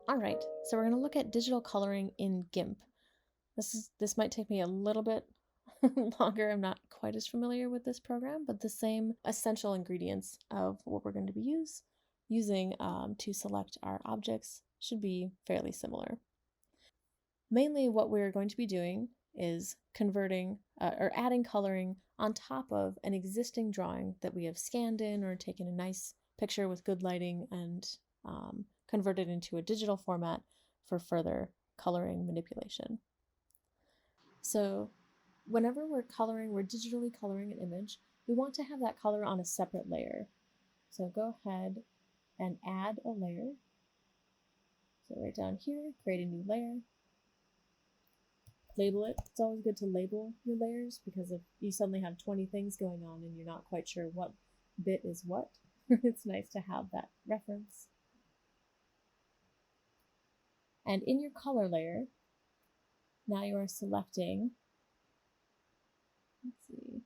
All right, so we're going to look at digital coloring in Gimp. This might take me a little bit longer. I'm not quite as familiar with this program, but the same essential ingredients of what we're going to be using to select our objects should be fairly similar. Mainly what we're going to be doing is converting or adding coloring on top of an existing drawing that we have scanned in or taken a nice picture with good lighting and converted into a digital format for further coloring manipulation. So whenever we're digitally coloring an image, we want to have that color on a separate layer. So go ahead and add a layer. So right down here, create a new layer. Label it. It's always good to label your layers because if you suddenly have 20 things going on and you're not quite sure what bit is what, it's nice to have that reference. And in your color layer, now you are selecting, let's see.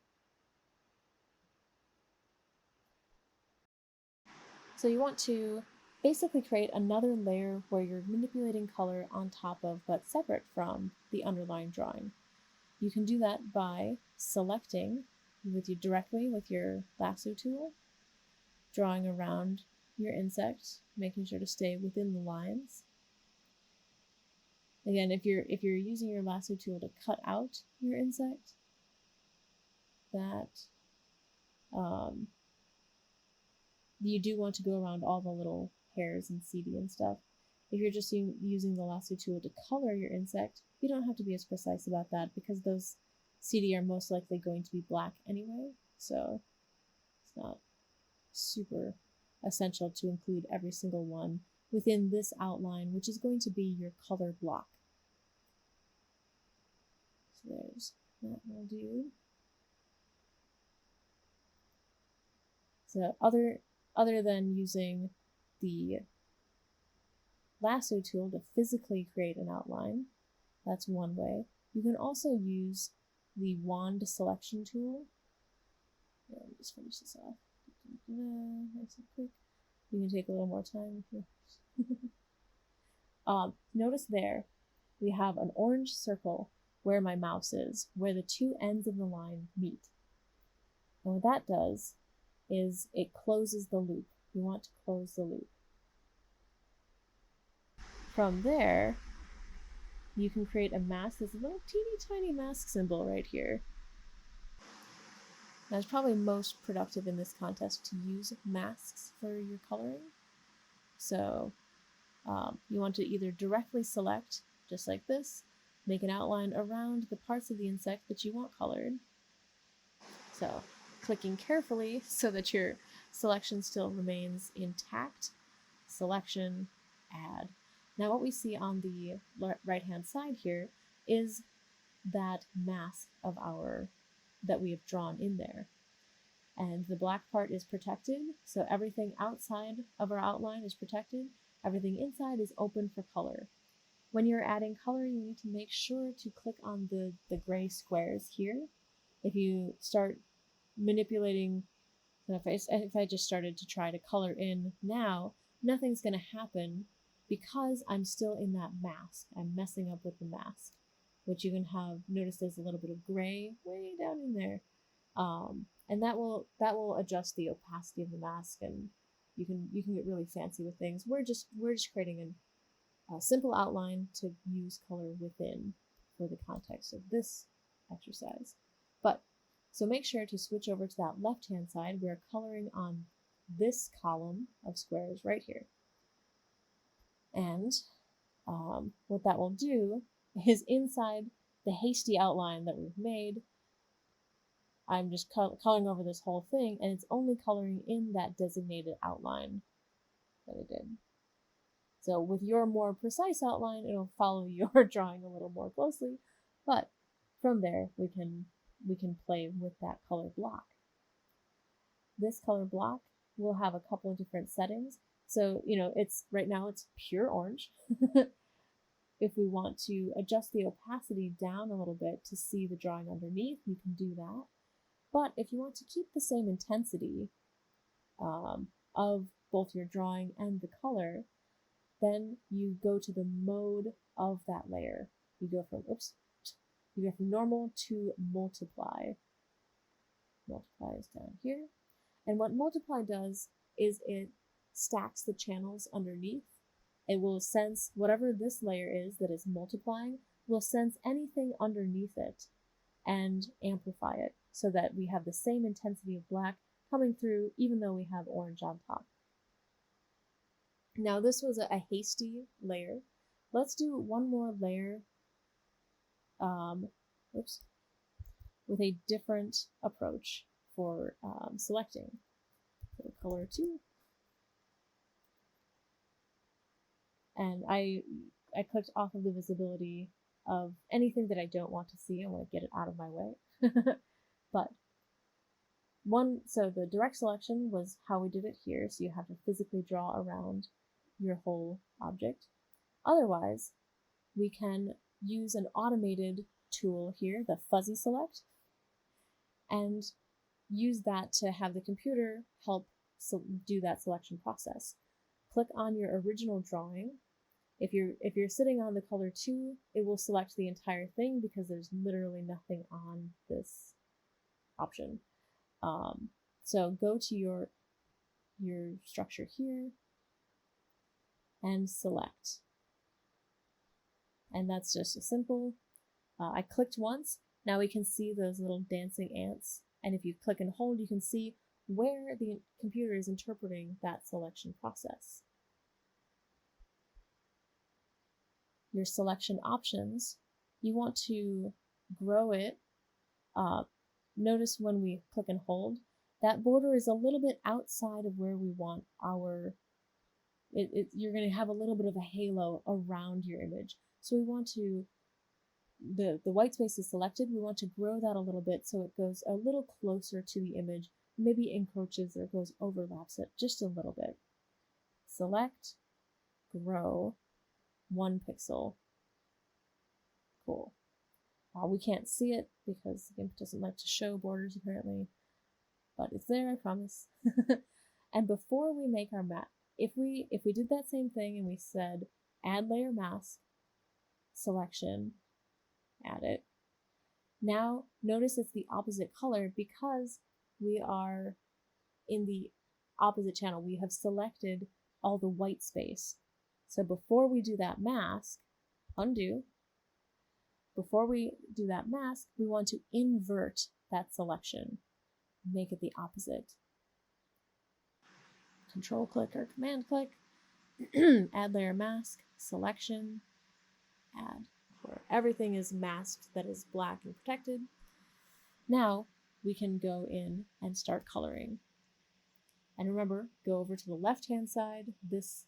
So you want to basically create another layer where you're manipulating color on top of but separate from the underlying drawing. You can do that by selecting directly with your lasso tool, drawing around your insect, making sure to stay within the lines. Again, if you're using your lasso tool to cut out your insect, that you do want to go around all the little hairs and CD and stuff. If you're just using the lasso tool to color your insect, you don't have to be as precise about that because those CD are most likely going to be black anyway, so it's not super essential to include every single one within this outline, which is going to be your color block. So there's that will do. So other than using the lasso tool to physically create an outline, that's one way. You can also use the wand selection tool. Yeah, let me just finish this off. Nice and quick. You can take a little more time. Notice there we have an orange circle where my mouse is, where the two ends of the line meet. And what that does is it closes the loop. You want to close the loop. From there, you can create a mask. There's a little teeny tiny mask symbol right here. Now, it's probably most productive in this contest to use masks for your coloring. So you want to either directly select, just like this, make an outline around the parts of the insect that you want colored. So clicking carefully so that your selection still remains intact, selection, add. Now what we see on the right-hand side here is that mask of that we have drawn in there. And the black part is protected, so everything outside of our outline is protected. Everything inside is open for color. When you're adding color, you need to make sure to click on the gray squares here. If you start manipulating, if I just started to try to color in now, nothing's going to happen because I'm still in that mask. I'm messing up with the mask, which you can have, notice there's a little bit of gray way down in there. And that will adjust the opacity of the mask, and you can get really fancy with things. We're just creating a simple outline to use color within for the context of this exercise. But so make sure to switch over to that left-hand side. We're coloring on this column of squares right here. And what that will do is inside the hasty outline that we've made, I'm just coloring over this whole thing, and it's only coloring in that designated outline that I did. So with your more precise outline, it'll follow your drawing a little more closely, but from there we can play with that color block. This color block will have a couple of different settings. So, right now it's pure orange. If we want to adjust the opacity down a little bit to see the drawing underneath, you can do that. But if you want to keep the same intensity of both your drawing and the color, then you go to the mode of that layer. You go from normal to multiply. Multiply is down here. And what multiply does is it stacks the channels underneath. It will sense whatever this layer is that is multiplying, will sense anything underneath it and amplify it so that we have the same intensity of black coming through even though we have orange on top. Now this was a hasty layer. Let's do one more layer with a different approach for selecting. So color 2. And I clicked off of the visibility of anything that I don't want to see. I want to get it out of my way. So the direct selection was how we did it here. So you have to physically draw around your whole object. Otherwise, we can use an automated tool here, the fuzzy select, and use that to have the computer help do that selection process. Click on your original drawing. If you're sitting on the color 2, it will select the entire thing because there's literally nothing on this option. So go to your structure here and select. And that's just a simple, I clicked once. Now we can see those little dancing ants. And if you click and hold, you can see where the computer is interpreting that selection process. Your selection options, you want to grow it. Notice when we click and hold, that border is a little bit outside of where we want our, you're going to have a little bit of a halo around your image. So we want to, the white space is selected, we want to grow that a little bit so it goes a little closer to the image, maybe encroaches or overlaps it just a little bit. Select, grow, 1 pixel. Cool. We can't see it because Gimp doesn't like to show borders apparently, but it's there, I promise. And before we make our map, if we did that same thing and we said add layer mask, selection, add it. Now notice it's the opposite color because we are in the opposite channel. We have selected all the white space. So before we do that mask, undo. Before we do that mask, we want to invert that selection. Make it the opposite. Control click or command click. Add layer mask, selection, add. Where everything is masked that is black and protected. Now we can go in and start coloring. And remember, go over to the left-hand side. This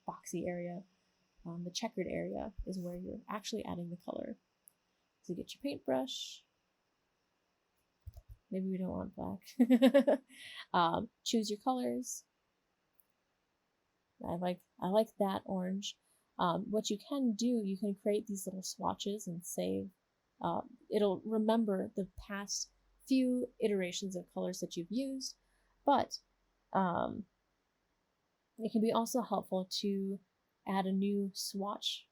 boxy area, the checkered area, is where you're actually adding the color. So get your paintbrush. Maybe we don't want black. Choose your colors. I like that orange. What you can do, you can create these little swatches and save. It'll remember the past few iterations of colors that you've used, but it can be also helpful to add a new swatch.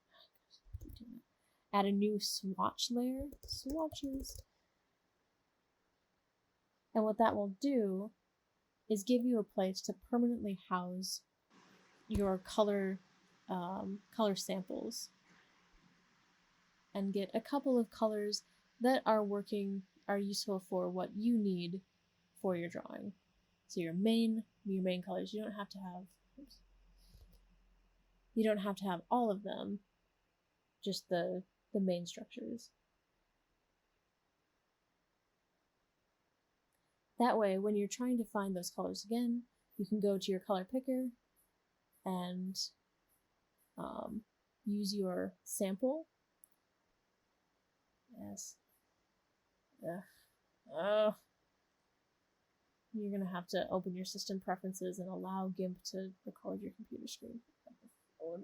Add a new swatch layer. Swatches. And what that will do is give you a place to permanently house your color samples and get a couple of colors that are useful for what you need for your drawing. So your main colors, you don't have to have all of them, just the main structures. That way, when you're trying to find those colors again, you can go to your color picker and use your sample. Yes. You're going to have to open your system preferences and allow Gimp to record your computer screen. That's so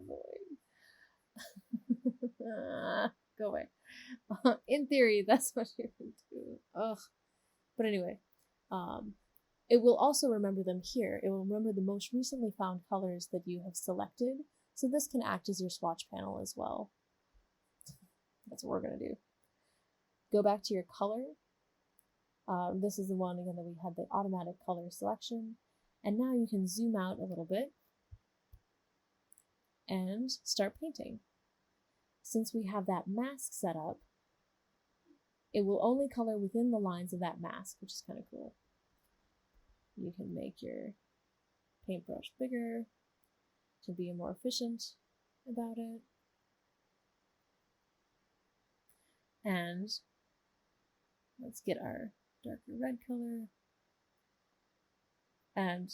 annoying. Go away. In theory, that's what you're going to do. Ugh. But anyway, it will also remember them here. It will remember the most recently found colors that you have selected. So this can act as your swatch panel as well. That's what we're going to do. Go back to your color. This is the one again that we had the automatic color selection. And now you can zoom out a little bit and start painting. Since we have that mask set up, it will only color within the lines of that mask, which is kind of cool. You can make your paintbrush bigger to be more efficient about it. And let's get our darker red color. And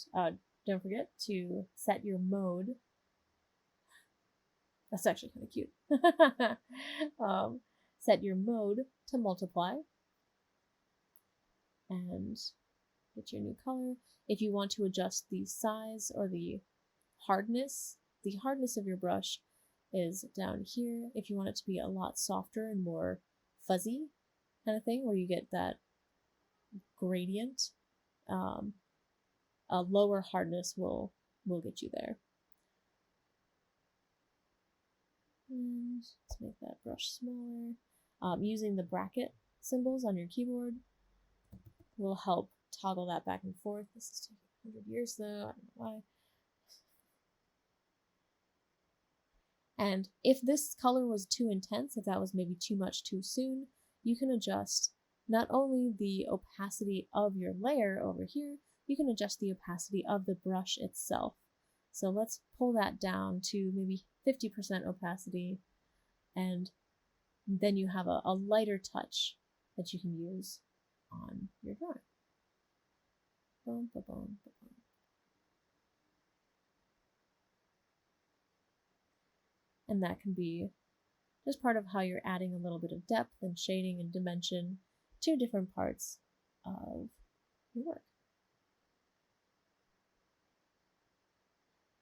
don't forget to set your mode. That's actually kind of cute. Set your mode to multiply. And get your new color. If you want to adjust the size or the hardness of your brush is down here. If you want it to be a lot softer and more fuzzy kind of thing, where you get that gradient, a lower hardness will get you there. And let's make that brush smaller. Using the bracket symbols on your keyboard will help toggle that back and forth. This is taking 100 years though, I don't know why. And if this color was too intense, if that was maybe too much too soon, you can adjust not only the opacity of your layer over here, you can adjust the opacity of the brush itself. So let's pull that down to maybe 50% opacity, and then you have a lighter touch that you can use on your drawing. Boom, boom, boom, boom. And that can be just part of how you're adding a little bit of depth and shading and dimension to different parts of your work.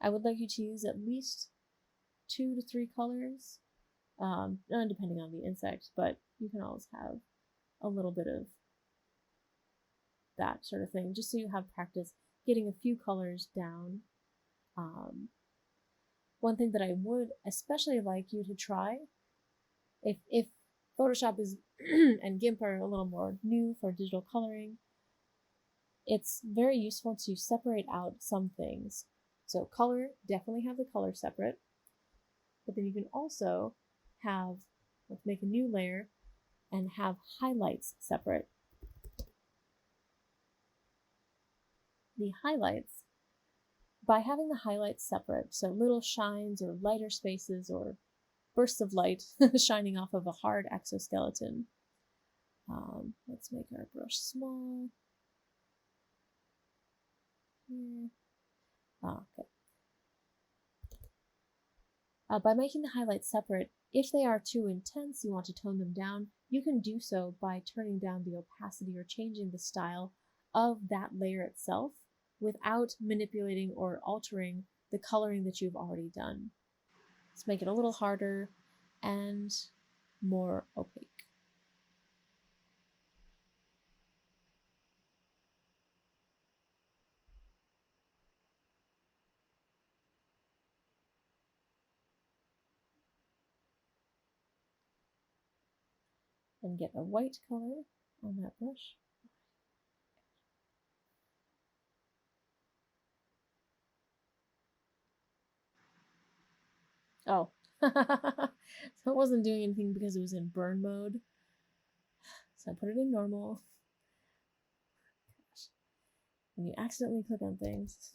I would like you to use at least 2 to 3 colors, depending on the insect, but you can always have a little bit of that sort of thing, just so you have practice getting a few colors down. One thing that I would especially like you to try, if Photoshop is and Gimp are a little more new for digital coloring, it's very useful to separate out some things. So color, definitely have the color separate, but then you can also have, let's make a new layer and have highlights separate. The highlights, by having the highlights separate, so little shines or lighter spaces or bursts of light shining off of a hard exoskeleton. Let's make our brush small. Here. Okay. By making the highlights separate, if they are too intense, you want to tone them down, you can do so by turning down the opacity or changing the style of that layer itself without manipulating or altering the coloring that you've already done. Let's make it a little harder and more opaque. And get a white color on that brush. Oh, so it wasn't doing anything because it was in burn mode. So I put it in normal. Gosh. And you accidentally click on things.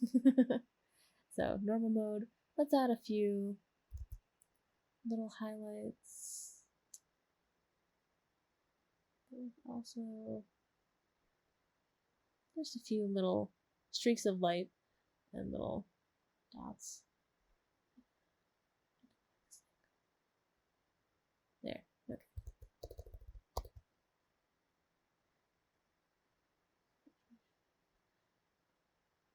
So normal mode. Let's add a few little highlights. Also, just a few little streaks of light and little dots. There, okay.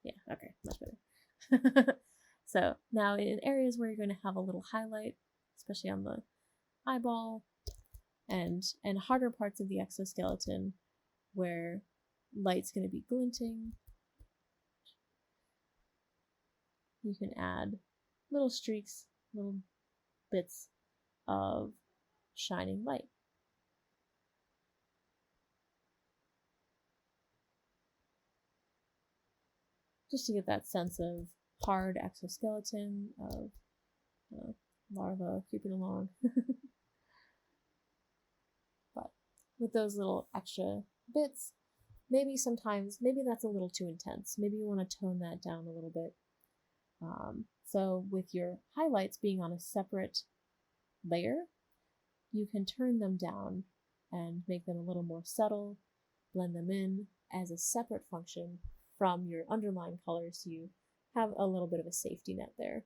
Yeah, okay, much better. So now in areas where you're going to have a little highlight, especially on the eyeball and harder parts of the exoskeleton where light's going to be glinting, you can add little streaks, little bits of shining light. Just to get that sense of hard exoskeleton of larva creeping along. But with those little extra bits, maybe that's a little too intense. Maybe you want to tone that down a little bit. So with your highlights being on a separate layer, you can turn them down and make them a little more subtle, blend them in as a separate function from your underlying color, so you have a little bit of a safety net there.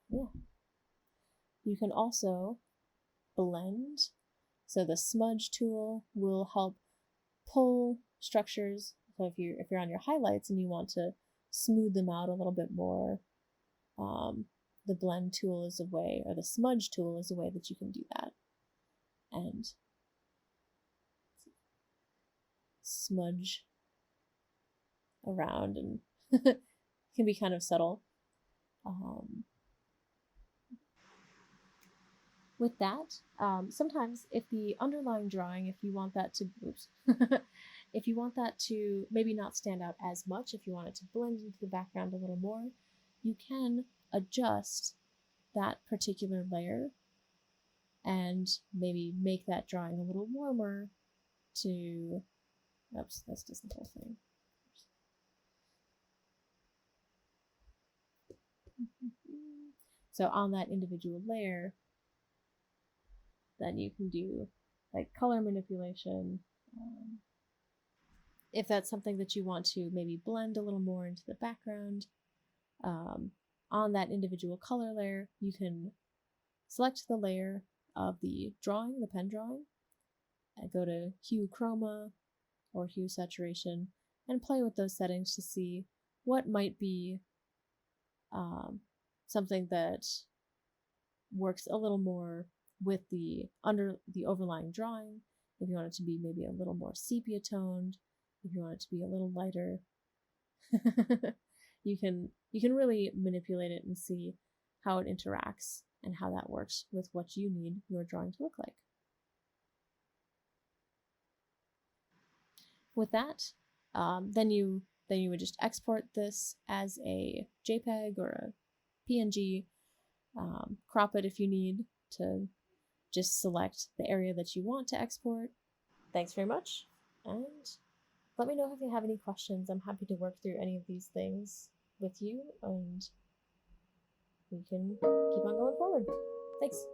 Yeah. You can also blend. So the smudge tool will help pull structures. So if you're on your highlights and you want to smooth them out a little bit more, the blend tool is a way, or the smudge tool is a way that you can do that. And smudge around and can be kind of subtle. With that, sometimes if the underlying drawing, if you want that to, if you want that to maybe not stand out as much, if you want it to blend into the background a little more, you can adjust that particular layer and maybe make that drawing a little warmer to, oops, that's just the whole thing. So on that individual layer, then you can do like color manipulation. If that's something that you want to maybe blend a little more into the background, on that individual color layer, you can select the layer of the drawing, the pen drawing, and go to hue chroma or hue saturation and play with those settings to see what might be something that works a little more with the overlying drawing. If you want it to be maybe a little more sepia toned, if you want it to be a little lighter, you can really manipulate it and see how it interacts and how that works with what you need your drawing to look like. With that, then you would just export this as a JPEG or a PNG, crop it if you need to, just select the area that you want to export. Thanks very much, and let me know if you have any questions. I'm happy to work through any of these things with you, and we can keep on going forward. Thanks.